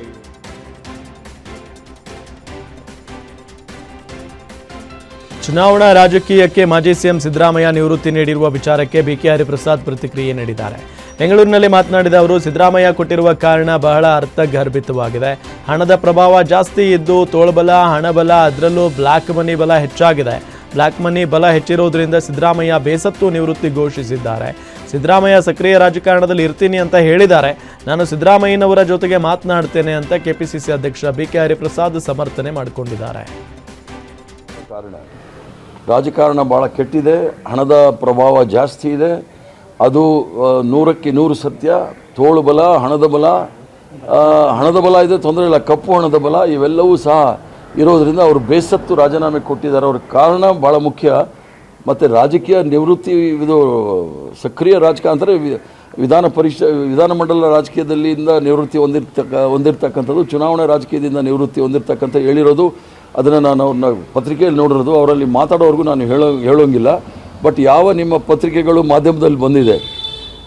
S3: ಚುನಾವಣಾ ರಾಜಕೀಯಕ್ಕೆ ಮಾಜಿ ಸಿಎಂ ಸಿದ್ದರಾಮಯ್ಯ ನಿವೃತ್ತಿ ನೀಡಿರುವ ವಿಚಾರಕ್ಕೆ ಬಿಕೆ ಹರಿಪ್ರಸಾದ್ ಪ್ರತಿಕ್ರಿಯೆ ನೀಡಿದ್ದಾರೆ. ಬೆಂಗಳೂರಿನಲ್ಲಿ ಮಾತನಾಡಿದ ಅವರು, ಸಿದ್ದರಾಮಯ್ಯ ಕೊಟ್ಟಿರುವ ಕಾರಣ ಬಹಳ ಅರ್ಥಗರ್ಭಿತವಾಗಿದೆ. ಹಣದ ಪ್ರಭಾವ ಜಾಸ್ತಿ ಇದ್ದು ತೋಳ್ಬಲ, ಹಣಬಲ, ಅದರಲ್ಲೂ ಬ್ಲ್ಯಾಕ್ ಮನಿ ಬಲ ಹೆಚ್ಚಾಗಿದೆ. ಬ್ಲ್ಯಾಕ್ ಮನಿ ಬಲ ಹೆಚ್ಚಿರೋದ್ರಿಂದ ಸಿದ್ದರಾಮಯ್ಯ ಬೇಸತ್ತು ನಿವೃತ್ತಿ ಘೋಷಿಸಿದ್ದಾರೆ. ಸಿದ್ದರಾಮಯ್ಯ ಸಕ್ರಿಯ ರಾಜಕಾರಣದಲ್ಲಿ ಇರ್ತೀನಿ ಅಂತ ಹೇಳಿದ್ದಾರೆ. ನಾನು ಸಿದ್ದರಾಮಯ್ಯನವರ ಜೊತೆಗೆ ಮಾತನಾಡ್ತೇನೆ ಅಂತ ಕೆಪಿಸಿಸಿ ಅಧ್ಯಕ್ಷ ಬಿಕೆ ಹರಿಪ್ರಸಾದ್ ಸಮರ್ಥನೆ ಮಾಡಿಕೊಂಡಿದ್ದಾರೆ.
S7: ರಾಜಕಾರಣ ಭಾಳ ಕೆಟ್ಟಿದೆ, ಹಣದ ಪ್ರಭಾವ ಜಾಸ್ತಿ ಇದೆ. ಅದು 100ಕ್ಕೆ 100 ಸತ್ಯ. ತೋಳು ಬಲ, ಹಣದ ಬಲ ಇದೆ, ತೊಂದರೆ ಇಲ್ಲ. ಕಪ್ಪು ಹಣದ ಬಲ ಇವೆಲ್ಲವೂ ಸಹ ಇರೋದರಿಂದ ಅವರು ಬೇಸತ್ತು ರಾಜೀನಾಮೆ ಕೊಟ್ಟಿದ್ದಾರೆ. ಅವ್ರ ಕಾರಣ ಭಾಳ ಮುಖ್ಯ. ಮತ್ತು ರಾಜಕೀಯ ನಿವೃತ್ತಿ, ಇದು ಸಕ್ರಿಯ ರಾಜಕಾರಣ ಅಂದರೆ ವಿಧಾನಮಂಡಲ ರಾಜಕೀಯದಲ್ಲಿಂದ ನಿವೃತ್ತಿ ಹೊಂದಿರ್ತಕ್ಕಂಥದ್ದು, ಚುನಾವಣಾ ರಾಜಕೀಯದಿಂದ ನಿವೃತ್ತಿ ಹೊಂದಿರ್ತಕ್ಕಂಥ ಹೇಳಿರೋದು. ಅದನ್ನು ನಾನು ಅವ್ರನ್ನ ಪತ್ರಿಕೆಯಲ್ಲಿ ನೋಡಿರೋದು. ಅವರಲ್ಲಿ ಮಾತಾಡೋವರೆಗೂ ನಾನು ಹೇಳೋಂಗಿಲ್ಲ. ಬಟ್ ಯಾವ ನಿಮ್ಮ ಪತ್ರಿಕೆಗಳು ಮಾಧ್ಯಮದಲ್ಲಿ ಬಂದಿದೆ,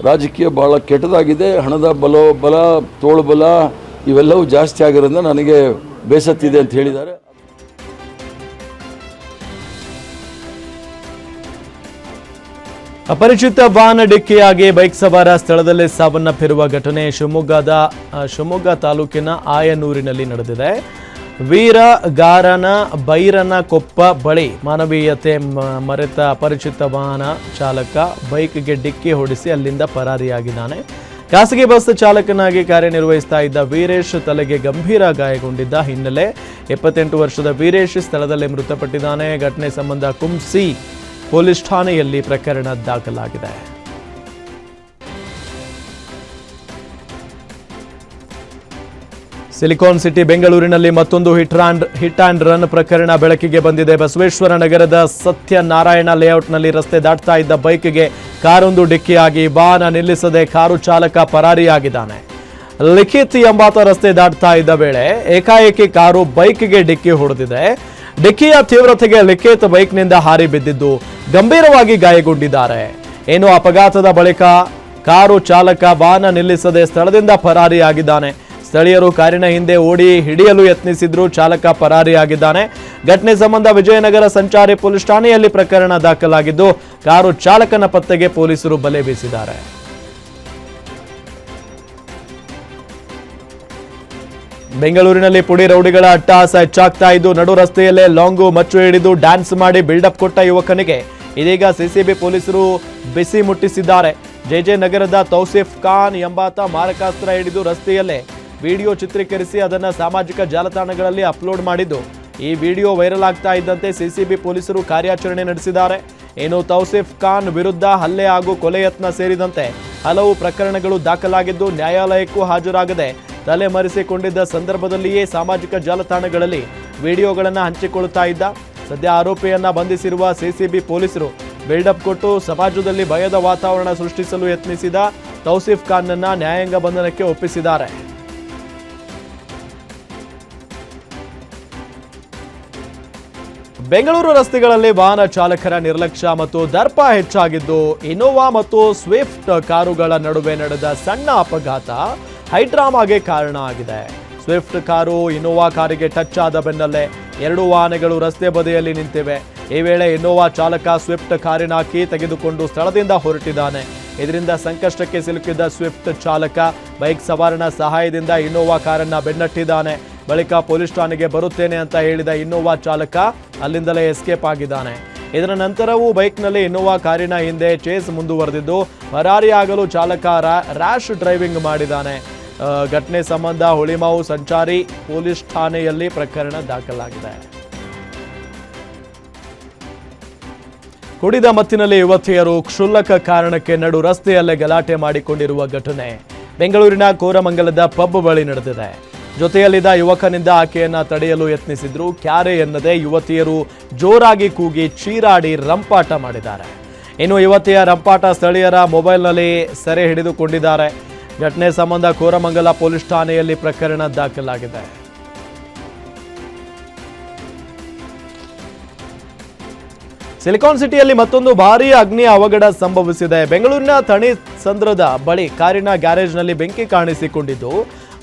S7: ರಾಜಕೀಯ ಭಾಳ ಕೆಟ್ಟದಾಗಿದೆ, ಹಣದ ಬಲ, ತೋಳು ಬಲ ಇವೆಲ್ಲವೂ ಜಾಸ್ತಿ ಆಗಿರೋದ್ರಿಂದ ನನಗೆ ಬೇಸತ್ತಿದೆ ಅಂತ ಹೇಳಿದ್ದಾರೆ.
S3: ಅಪರಿಚಿತ ವಾಹನ ಡಿಕ್ಕಿಯಾಗಿ ಬೈಕ್ ಸವಾರ ಸ್ಥಳದಲ್ಲೇ ಸಾವನ್ನಪ್ಪಿರುವ ಘಟನೆ ಶಿವಮೊಗ್ಗ ತಾಲೂಕಿನ ಆಯನೂರಿನಲ್ಲಿ ನಡೆದಿದೆ. ವೀರಗಾರನ ಬೈರನ ಕೊಪ್ಪ ಬಳಿ ಮಾನವೀಯತೆ ಮರೆತ ಅಪರಿಚಿತ ವಾಹನ ಚಾಲಕ ಬೈಕ್ಗೆ ಡಿಕ್ಕಿ ಹೊಡೆಸಿ ಅಲ್ಲಿಂದ ಪರಾರಿಯಾಗಿದ್ದಾನೆ. ಖಾಸಗಿ ಬಸ್ ಚಾಲಕನಾಗಿ ಕಾರ್ಯನಿರ್ವಹಿಸ್ತಾ ಇದ್ದ ವೀರೇಶ್ ತಲೆಗೆ ಗಂಭೀರ ಗಾಯಗೊಂಡಿದ್ದ ಹಿನ್ನೆಲೆ 78 ವರ್ಷದ ವೀರೇಶ್ ಸ್ಥಳದಲ್ಲೇ ಮೃತಪಟ್ಟಿದ್ದಾನೆ. ಘಟನೆ ಸಂಬಂಧ ಕುಂಸಿ ಪೊಲೀಸ್ ಠಾಣೆಯಲ್ಲಿ ಪ್ರಕರಣ ದಾಖಲಾಗಿದೆ. ಸಿಲಿಕಾನ್ ಸಿಟಿ ಬೆಂಗಳೂರಿನಲ್ಲಿ ಮತ್ತೊಂದು ಹಿಟ್ ಆ್ಯಂಡ್ ರನ್ ಪ್ರಕರಣ ಬೆಳಕಿಗೆ ಬಂದಿದೆ. ಬಸವೇಶ್ವರ ನಗರದ ಸತ್ಯನಾರಾಯಣ ಲೇಔಟ್ನಲ್ಲಿ ರಸ್ತೆ ದಾಟ್ತಾ ಇದ್ದ ಬೈಕ್ಗೆ ಕಾರೊಂದು ಡಿಕ್ಕಿಯಾಗಿ ವಾಹನ ನಿಲ್ಲಿಸದೆ ಕಾರು ಚಾಲಕ ಪರಾರಿಯಾಗಿದ್ದಾನೆ. ಲಿಖಿತ್ ಎಂಬಾತ ರಸ್ತೆ ದಾಟ್ತಾ ಇದ್ದ ವೇಳೆ ಏಕಾಏಕಿ ಕಾರು ಬೈಕ್ಗೆ ಡಿಕ್ಕಿ ಹೊಡೆದಿದೆ. ಡಿಕ್ಕಿಯ ತೀವ್ರತೆಗೆ ಲಿಖಿತ್ ಬೈಕ್ನಿಂದ ಹಾರಿ ಬಿದ್ದಿದ್ದು ಗಂಭೀರವಾಗಿ ಗಾಯಗೊಂಡಿದ್ದಾರೆ. ಇನ್ನು ಅಪಘಾತದ ಬಳಿಕ ಕಾರು ಚಾಲಕ ವಾಹನ ನಿಲ್ಲಿಸದೆ ಸ್ಥಳದಿಂದ ಪರಾರಿಯಾಗಿದ್ದಾನೆ. ಸ್ಥಳೀಯರು ಕಾರಿನ ಹಿಂದೆ ಓಡಿ ಹಿಡಿಯಲು ಯತ್ನಿಸಿದ್ರು, ಚಾಲಕ ಪರಾರಿಯಾಗಿದ್ದಾನೆ. ಘಟನೆ ಸಂಬಂಧ ವಿಜಯನಗರ ಸಂಚಾರಿ ಪೊಲೀಸ್ ಠಾಣೆಯಲ್ಲಿ ಪ್ರಕರಣ ದಾಖಲಾಗಿದ್ದು ಕಾರು ಚಾಲಕನ ಪತ್ತೆಗೆ ಪೊಲೀಸರು ಬಲೆ ಬೀಸಿದ್ದಾರೆ. ಬೆಂಗಳೂರಿನಲ್ಲಿ ಪುಡಿ ರೌಡಿಗಳ ಅಟ್ಟಹಾಸ ಹೆಚ್ಚಾಗ್ತಾ ಇದ್ದು ನಡು ರಸ್ತೆಯಲ್ಲೇ ಲಾಂಗು ಮಚ್ಚು ಹಿಡಿದು ಡ್ಯಾನ್ಸ್ ಮಾಡಿ ಬಿಲ್ಡಪ್ ಕೊಟ್ಟ ಯುವಕನಿಗೆ ಇದೀಗ ಸಿಸಿಬಿ ಪೊಲೀಸರು ಬಿಸಿ ಮುಟ್ಟಿಸಿದ್ದಾರೆ. ಜೆಜೆ ನಗರದ ತೌಸಿಫ್ ಖಾನ್ ಎಂಬಾತ ಮಾರಕಾಸ್ತ್ರ ಹಿಡಿದು ರಸ್ತೆಯಲ್ಲೇ ವಿಡಿಯೋ ಚಿತ್ರೀಕರಿಸಿ ಅದನ್ನು ಸಾಮಾಜಿಕ ಜಾಲತಾಣಗಳಲ್ಲಿ ಅಪ್ಲೋಡ್ ಮಾಡಿದ್ದು ಈ ವಿಡಿಯೋ ವೈರಲ್ ಆಗ್ತಾ ಇದ್ದಂತೆ ಸಿಸಿಬಿ ಪೊಲೀಸರು ಕಾರ್ಯಾಚರಣೆ ನಡೆಸಿದ್ದಾರೆ. ಇನ್ನು ತೌಸಿಫ್ ಖಾನ್ ವಿರುದ್ಧ ಹಲ್ಲೆ ಹಾಗೂ ಕೊಲೆ ಯತ್ನ ಸೇರಿದಂತೆ ಹಲವು ಪ್ರಕರಣಗಳು ದಾಖಲಾಗಿದ್ದು ನ್ಯಾಯಾಲಯಕ್ಕೂ ಹಾಜರಾಗದೆ ತಲೆಮರೆಸಿಕೊಂಡಿದ್ದ ಸಂದರ್ಭದಲ್ಲಿಯೇ ಸಾಮಾಜಿಕ ಜಾಲತಾಣಗಳಲ್ಲಿ ವಿಡಿಯೋಗಳನ್ನು ಹಂಚಿಕೊಳ್ಳುತ್ತಾ ಇದ್ದ. ಸದ್ಯ ಆರೋಪಿಯನ್ನ ಬಂಧಿಸಿರುವ ಸಿಸಿಬಿ ಪೊಲೀಸರು ಬಿಲ್ಡಪ್ ಕೊಟ್ಟು ಸಮಾಜದಲ್ಲಿ ಭಯದ ವಾತಾವರಣ ಸೃಷ್ಟಿಸಲು ಯತ್ನಿಸಿದ ತೌಸಿಫ್ ಖಾನ್ನನ್ನ ನ್ಯಾಯಾಂಗ ಬಂಧನಕ್ಕೆ ಒಪ್ಪಿಸಿದ್ದಾರೆ. ಬೆಂಗಳೂರು ರಸ್ತೆಗಳಲ್ಲಿ ವಾಹನ ಚಾಲಕರ ನಿರ್ಲಕ್ಷ್ಯ ಮತ್ತು ದರ್ಪ ಹೆಚ್ಚಾಗಿದ್ದು ಇನೋವಾ ಮತ್ತು ಸ್ವಿಫ್ಟ್ ಕಾರುಗಳ ನಡುವೆ ನಡೆದ ಸಣ್ಣ ಅಪಘಾತ ಹೈಡ್ರಾಮಾಗೆ ಕಾರಣ ಆಗಿದೆ. ಸ್ವಿಫ್ಟ್ ಕಾರು ಇನೋವಾ ಕಾರಿಗೆ ಟಚ್ ಆದ ಬೆನ್ನಲ್ಲೇ ಎರಡು ವಾಹನಗಳು ರಸ್ತೆ ಬದಿಯಲ್ಲಿ ನಿಂತಿವೆ. ಈ ವೇಳೆ ಇನೋವಾ ಚಾಲಕ ಸ್ವಿಫ್ಟ್ ಕಾರಿನ ಕೀ ತೆಗೆದುಕೊಂಡು ಸ್ಥಳದಿಂದ ಹೊರಟಿದ್ದಾನೆ. ಇದರಿಂದ ಸಂಕಷ್ಟಕ್ಕೆ ಸಿಲುಕಿದ್ದ ಸ್ವಿಫ್ಟ್ ಚಾಲಕ ಬೈಕ್ ಸವಾರನ ಸಹಾಯದಿಂದ ಇನೋವಾ ಕಾರನ್ನ ಬೆನ್ನಟ್ಟಿದ್ದಾನೆ. ಬಳಿಕ ಪೊಲೀಸ್ ಠಾಣೆಗೆ ಬರುತ್ತೇನೆ ಅಂತ ಹೇಳಿದ ಇನೋವಾ ಚಾಲಕ ಅಲ್ಲಿಂದಲೇ ಎಸ್ಕೇಪ್ ಆಗಿದ್ದಾನೆ. ಇದರ ನಂತರವೂ ಬೈಕ್ನಲ್ಲಿ ಇನೋವಾ ಕಾರಿನ ಹಿಂದೆ ಚೇಸ್ ಮುಂದುವರೆದಿದ್ದು ಪರಾರಿಯಾಗಲು ಚಾಲಕ ರ್ಯಾಶ್ ಡ್ರೈವಿಂಗ್ ಮಾಡಿದ್ದಾನೆ. ಘಟನೆ ಸಂಬಂಧ ಹುಳಿಮಾವು ಸಂಚಾರಿ ಪೊಲೀಸ್ ಠಾಣೆಯಲ್ಲಿ ಪ್ರಕರಣ ದಾಖಲಾಗಿದೆ. ಕುಡಿದ ಮತ್ತಿನಲ್ಲಿ ಯುವತಿಯರು ಕ್ಷುಲ್ಲಕ ಕಾರಣಕ್ಕೆ ನಡು ರಸ್ತೆಯಲ್ಲೇ ಗಲಾಟೆ ಮಾಡಿಕೊಂಡಿರುವ ಘಟನೆ ಬೆಂಗಳೂರಿನ ಕೋರಮಂಗಲದ ಪಬ್ ಬಳಿ ನಡೆದಿದೆ. ಜೊತೆಯಲ್ಲಿದ್ದ ಯುವಕನಿಂದ ಆಕೆಯನ್ನ ತಡೆಯಲು ಯತ್ನಿಸಿದ್ರು. ಕ್ಯಾರೆ ಎನ್ನದೆ ಯುವತಿಯರು ಜೋರಾಗಿ ಕೂಗಿ ಚೀರಾಡಿ ರಂಪಾಟ ಮಾಡಿದ್ದಾರೆ. ಇನ್ನು ಯುವತಿಯ ರಂಪಾಟ ಸ್ಥಳೀಯರ ಮೊಬೈಲ್ನಲ್ಲಿ ಸೆರೆ ಹಿಡಿದುಕೊಂಡಿದ್ದಾರೆ. ಘಟನೆ ಸಂಬಂಧ ಕೋರಮಂಗಲ ಪೊಲೀಸ್ ಠಾಣೆಯಲ್ಲಿ ಪ್ರಕರಣ ದಾಖಲಾಗಿದೆ. ಸಿಲಿಕಾನ್ ಸಿಟಿಯಲ್ಲಿ ಮತ್ತೊಂದು ಭಾರೀ ಅಗ್ನಿ ಅವಘಡ ಸಂಭವಿಸಿದೆ. ಬೆಂಗಳೂರಿನ ಥಣಿ ಸಂದ್ರದ ಬಳಿ ಕಾರಿನ ಗ್ಯಾರೇಜ್ನಲ್ಲಿ ಬೆಂಕಿ ಕಾಣಿಸಿಕೊಂಡಿದ್ದು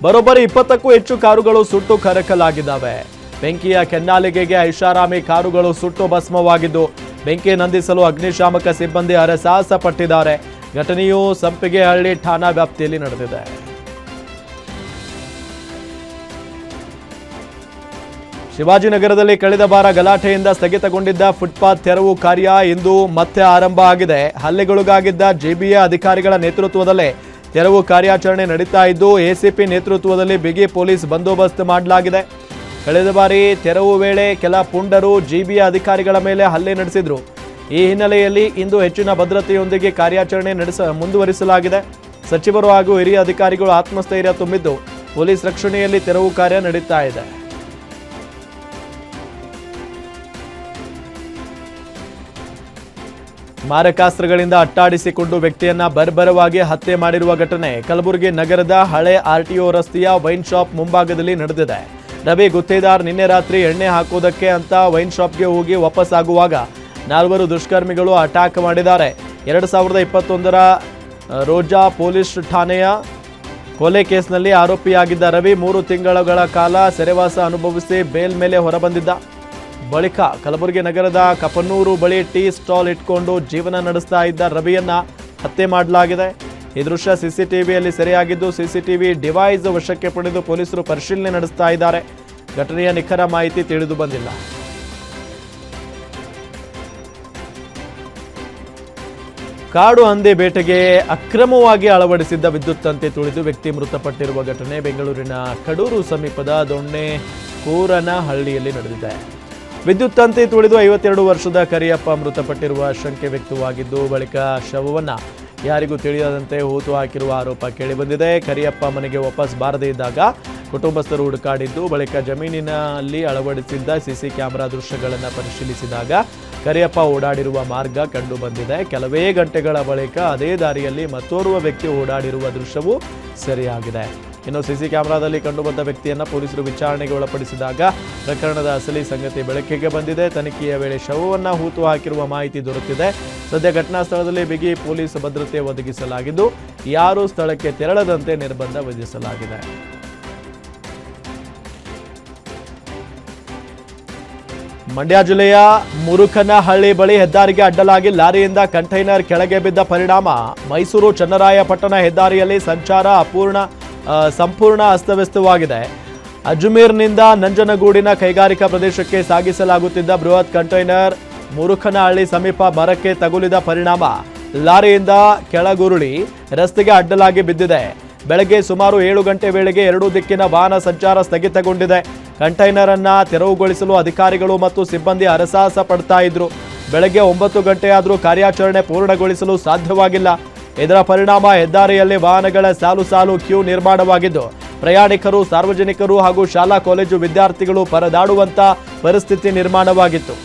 S3: ಬರೋಬ್ಬರಿ 20ಕ್ಕೂ ಹೆಚ್ಚು ಕಾರುಗಳು ಸುಟ್ಟು ಕರಕಲಾಗಿದ್ದಾವೆ. ಬೆಂಕಿಯ ಕೆನ್ನಾಲಿಗೆಗೆ ಐಷಾರಾಮಿ ಕಾರುಗಳು ಸುಟ್ಟು ಭಸ್ಮವಾಗಿದ್ದು ಬೆಂಕಿ ನಂದಿಸಲು ಅಗ್ನಿಶಾಮಕ ಸಿಬ್ಬಂದಿ ಹರಸಾಹಸ ಪಟ್ಟಿದ್ದಾರೆ. ಘಟನೆಯು ಸಂಪಿಗೆಹಳ್ಳಿ ಠಾಣಾ ವ್ಯಾಪ್ತಿಯಲ್ಲಿ ನಡೆದಿದೆ. ಶಿವಾಜಿನಗರದಲ್ಲಿ ಕಳೆದ ವಾರ ಗಲಾಟೆಯಿಂದ ಸ್ಥಗಿತಗೊಂಡಿದ್ದ ಫುಟ್ಪಾತ್ ತೆರವು ಕಾರ್ಯ ಇಂದು ಮತ್ತೆ ಆರಂಭ ಆಗಿದೆ. ಹಲ್ಲೆಗೊಳಗಾಗಿದ್ದ ಜೆಬಿಎ ಅಧಿಕಾರಿಗಳ ನೇತೃತ್ವದಲ್ಲೇ ತೆರವು ಕಾರ್ಯಾಚರಣೆ ನಡೀತಾ ಇದ್ದು ಎಸಿಪಿ ನೇತೃತ್ವದಲ್ಲಿ ಬಿಗಿ ಪೊಲೀಸ್ ಬಂದೋಬಸ್ತ್ ಮಾಡಲಾಗಿದೆ. ಕಳೆದ ಬಾರಿ ತೆರವು ವೇಳೆ ಕೆಲ ಪುಂಡರು ಜಿಬಿಎ ಅಧಿಕಾರಿಗಳ ಮೇಲೆ ಹಲ್ಲೆ ನಡೆಸಿದ್ರು. ಈ ಹಿನ್ನೆಲೆಯಲ್ಲಿ ಇಂದು ಹೆಚ್ಚಿನ ಭದ್ರತೆಯೊಂದಿಗೆ ಕಾರ್ಯಾಚರಣೆ ಮುಂದುವರಿಸಲಾಗಿದೆ. ಸಚಿವರು ಹಾಗೂ ಹಿರಿಯ ಅಧಿಕಾರಿಗಳು ಆತ್ಮಸ್ಥೈರ್ಯ ತುಂಬಿದ್ದು ಪೊಲೀಸ್ ರಕ್ಷಣೆಯಲ್ಲಿ ತೆರವು ಕಾರ್ಯ ನಡೀತಾ ಇದೆ. ಮಾರಕಾಸ್ತ್ರಗಳಿಂದ ಅಟ್ಟಾಡಿಸಿಕೊಂಡು ವ್ಯಕ್ತಿಯನ್ನ ಬರ್ಬರವಾಗಿ ಹತ್ಯೆ ಮಾಡಿರುವ ಘಟನೆ ಕಲಬುರಗಿ ನಗರದ ಹಳೆ ಆರ್ಟಿಒ ರಸ್ತೆಯ ವೈನ್ ಶಾಪ್ ಮುಂಭಾಗದಲ್ಲಿ ನಡೆದಿದೆ. ರವಿ ಗುತ್ತೇದಾರ್ ನಿನ್ನೆ ರಾತ್ರಿ ಎಣ್ಣೆ ಹಾಕುವುದಕ್ಕೆ ಅಂತ ವೈನ್ ಶಾಪ್ಗೆ ಹೋಗಿ ವಾಪಸ್ ಆಗುವಾಗ 4 ದುಷ್ಕರ್ಮಿಗಳು ಅಟ್ಯಾಕ್ ಮಾಡಿದ್ದಾರೆ. 2021ರ ರೋಜಾ ಪೊಲೀಸ್ ಠಾಣೆಯ ಕೊಲೆ ಕೇಸ್ನಲ್ಲಿ ಆರೋಪಿಯಾಗಿದ್ದ ರವಿ 3 ತಿಂಗಳ ಕಾಲ ಸೆರೆವಾಸ ಅನುಭವಿಸಿ ಬೇಲ್ ಮೇಲೆ ಹೊರಬಂದಿದ್ದ. ಬಳಿಕ ಕಲಬುರಗಿ ನಗರದ ಕಪನೂರು ಬಳಿ ಟೀ ಸ್ಟಾಲ್ ಇಟ್ಕೊಂಡು ಜೀವನ ನಡೆಸ್ತಾ ಇದ್ದ ರವಿಯನ್ನ ಹತ್ಯೆ ಮಾಡಲಾಗಿದೆ. ಈ ದೃಶ್ಯ ಸಿಸಿಟಿವಿಯಲ್ಲಿ ಸೆರೆಯಾಗಿದ್ದು ಸಿಸಿಟಿವಿ ಡಿವೈಸ್ ವಶಕ್ಕೆ ಪಡೆದು ಪೊಲೀಸರು ಪರಿಶೀಲನೆ ನಡೆಸ್ತಾ ಇದ್ದಾರೆ. ಘಟನೆಯ ನಿಖರ ಮಾಹಿತಿ ತಿಳಿದು ಬಂದಿಲ್ಲ. ಕಾಡು ಹಂದಿ ಬೇಟೆಗೆ ಅಕ್ರಮವಾಗಿ ಅಳವಡಿಸಿದ್ದ ವಿದ್ಯುತ್ ತಂತಿ ತುಳಿದು ವ್ಯಕ್ತಿ ಮೃತಪಟ್ಟಿರುವ ಘಟನೆ ಬೆಂಗಳೂರಿನ ಕಡೂರು ಸಮೀಪದ ದೊಣ್ಣೆ ಕೂರನಹಳ್ಳಿಯಲ್ಲಿ ನಡೆದಿದೆ. ವಿದ್ಯುತ್ ತಂತಿ ತುಳಿದು 52 ವರ್ಷದ ಕರಿಯಪ್ಪ ಮೃತಪಟ್ಟಿರುವ ಶಂಕೆ ವ್ಯಕ್ತವಾಗಿದ್ದು ಬಳಿಕ ಶವವನ್ನು ಯಾರಿಗೂ ತಿಳಿಯದಂತೆ ಹೂತು ಹಾಕಿರುವ ಆರೋಪ ಕೇಳಿಬಂದಿದೆ. ಕರಿಯಪ್ಪ ಮನೆಗೆ ವಾಪಸ್ ಬಾರದೇ ಇದ್ದಾಗ ಕುಟುಂಬಸ್ಥರು ಹುಡುಕಾಡಿದ್ದು ಬಳಿಕ ಜಮೀನಿನಲ್ಲಿ ಅಳವಡಿಸಿದ್ದ ಸಿಸಿ ಕ್ಯಾಮೆರಾ ದೃಶ್ಯಗಳನ್ನು ಪರಿಶೀಲಿಸಿದಾಗ ಕರಿಯಪ್ಪ ಓಡಾಡಿರುವ ಮಾರ್ಗ ಕಂಡು ಬಂದಿದೆ. ಕೆಲವೇ ಗಂಟೆಗಳ ಬಳಿಕ ಅದೇ ದಾರಿಯಲ್ಲಿ ಮತ್ತೋರ್ವ ವ್ಯಕ್ತಿ ಓಡಾಡಿರುವ ದೃಶ್ಯವೂ ಸೆರೆಯಾಗಿದೆ. ಇನ್ನು ಸಿಸಿ ಕ್ಯಾಮೆರಾದಲ್ಲಿ ಕಂಡುಬಂದ ವ್ಯಕ್ತಿಯನ್ನು ಪೊಲೀಸರು ವಿಚಾರಣೆಗೆ ಒಳಪಡಿಸಿದಾಗ ಪ್ರಕರಣದ ಅಸಲಿ ಸಂಗತಿ ಬೆಳಕಿಗೆ ಬಂದಿದೆ. ತನಿಖೆಯ ವೇಳೆ ಶವವನ್ನು ಹೂತು ಹಾಕಿರುವ ಮಾಹಿತಿ ದೊರೆತಿದೆ. ಸದ್ಯ ಘಟನಾ ಸ್ಥಳದಲ್ಲಿ ಬಿಗಿ ಪೊಲೀಸ್ ಭದ್ರತೆ ಒದಗಿಸಲಾಗಿದ್ದು ಯಾರೂ ಸ್ಥಳಕ್ಕೆ ತೆರಳದಂತೆ ನಿರ್ಬಂಧ ವಿಧಿಸಲಾಗಿದೆ. ಮಂಡ್ಯ ಜಿಲ್ಲೆಯ ಮುರುಕನಹಳ್ಳಿ ಬಳಿ ಹೆದ್ದಾರಿಗೆ ಅಡ್ಡಲಾಗಿ ಲಾರಿಯಿಂದ ಕಂಟೈನರ್ ಕೆಳಗೆ ಬಿದ್ದ ಪರಿಣಾಮ ಮೈಸೂರು ಚನ್ನರಾಯಪಟ್ಟಣ ಹೆದ್ದಾರಿಯಲ್ಲಿ ಸಂಚಾರ ಸಂಪೂರ್ಣ ಅಸ್ತವ್ಯಸ್ತವಾಗಿದೆ. ಅಜ್ಮೀರ್ನಿಂದ ನಂಜನಗೂಡಿನ ಕೈಗಾರಿಕಾ ಪ್ರದೇಶಕ್ಕೆ ಸಾಗಿಸಲಾಗುತ್ತಿದ್ದ ಬೃಹತ್ ಕಂಟೈನರ್ ಮುರುಕನಹಳ್ಳಿ ಸಮೀಪ ಮರಕ್ಕೆ ತಗುಲಿದ ಪರಿಣಾಮ ಲಾರಿಯಿಂದ ಕೆಳಗುರುಳಿ ರಸ್ತೆಗೆ ಅಡ್ಡಲಾಗಿ ಬಿದ್ದಿದೆ. ಬೆಳಗ್ಗೆ ಸುಮಾರು 7 ಗಂಟೆ ವೇಳೆಗೆ ಎರಡೂ ದಿಕ್ಕಿನ ವಾಹನ ಸಂಚಾರ ಸ್ಥಗಿತಗೊಂಡಿದೆ. ಕಂಟೈನರ್ ಅನ್ನ ತೆರವುಗೊಳಿಸಲು ಅಧಿಕಾರಿಗಳು ಮತ್ತು ಸಿಬ್ಬಂದಿ ಹರಸಾಹಸ ಪಡ್ತಾ ಇದ್ರು. ಬೆಳಗ್ಗೆ 9 ಗಂಟೆಯಾದರೂ ಕಾರ್ಯಾಚರಣೆ ಪೂರ್ಣಗೊಳಿಸಲು ಸಾಧ್ಯವಾಗಿಲ್ಲ. ಇದರ ಪರಿಣಾಮ ಹೆದ್ದಾರಿಯಲ್ಲಿ ವಾಹನಗಳ ಸಾಲು ಸಾಲು ಕ್ಯೂ ನಿರ್ಮಾಣವಾಗಿದ್ದು ಪ್ರಯಾಣಿಕರು, ಸಾರ್ವಜನಿಕರು ಹಾಗೂ ಶಾಲಾ ಕಾಲೇಜು ವಿದ್ಯಾರ್ಥಿಗಳು ಪರದಾಡುವಂತ ಪರಿಸ್ಥಿತಿ ನಿರ್ಮಾಣವಾಗಿತ್ತು.